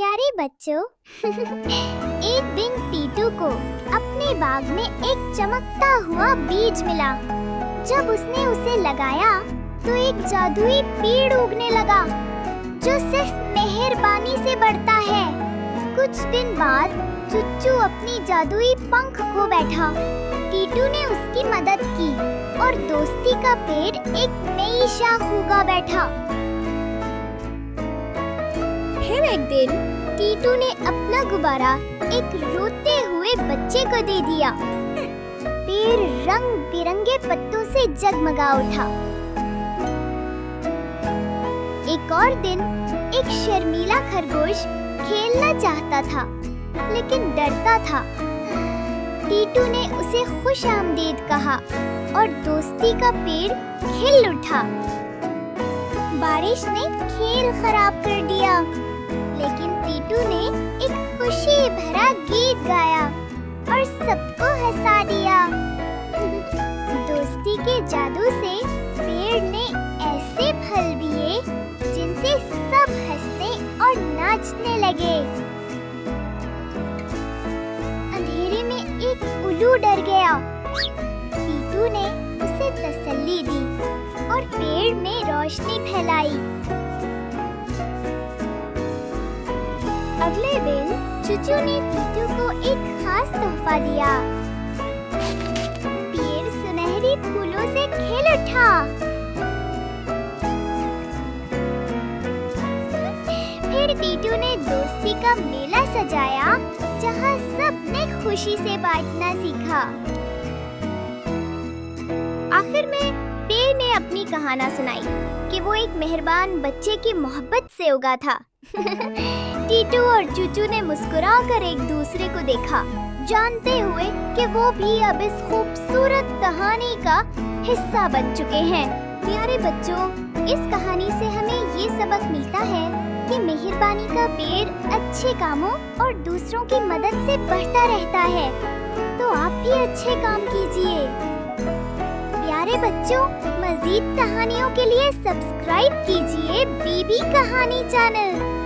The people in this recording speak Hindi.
प्यारे बच्चों, एक दिन टीटू को अपने बाग में एक चमकता हुआ बीज मिला। जब उसने उसे लगाया तो एक जादुई पेड़ उगने लगा जो सिर्फ मेहरबानी से बढ़ता है। कुछ दिन बाद चुच्चू अपनी जादुई पंख खो बैठा। टीटू ने उसकी मदद की और दोस्ती का पेड़ एक नई शाख उगा बैठा। फिर एक दिन टीटू ने अपना गुब्बारा एक रोते हुए बच्चे को दे दिया। पेड़ रंग बिरंगे पत्तों से जगमगा उठा। एक और दिन एक शर्मीला खरगोश खेलना चाहता था लेकिन डरता था। टीटू ने उसे खुश आमदीद कहा और दोस्ती का पेड़ खिल उठा। बारिश ने खेल खराब कर दिया लेकिन टीटू ने एक खुशी भरा गीत गाया और सबको हंसा दिया। दोस्ती के जादू से पेड़ ने ऐसे फल दिए जिनसे सब हंसने और नाचने लगे। अंधेरे में एक उल्लू डर गया। टीटू ने उसे तसल्ली दी और पेड़ में रोशनी फैलाई। अगले दिन चुच्चू ने टीटू को एक खास तोहफा दिया। पेड़ सुनहरी फूलों से खिल उठा। फिर टीटू ने दोस्ती का मेला सजाया जहां सब ने खुशी से बांटना सीखा। आखिर में पेड़ ने अपनी कहानी सुनाई कि वो एक मेहरबान बच्चे की मोहब्बत से उगा था। टीटू और चुच्चू ने मुस्कुराकर एक दूसरे को देखा, जानते हुए कि वो भी अब इस खूबसूरत कहानी का हिस्सा बन चुके हैं। प्यारे बच्चों, इस कहानी से हमें ये सबक मिलता है कि मेहरबानी का पेड़ अच्छे कामों और दूसरों की मदद से बढ़ता रहता है। तो आप भी अच्छे काम कीजिए। प्यारे बच्चों, मज़ीद कहानियों के लिए सब्सक्राइब कीजिए बीबी कहानी चैनल।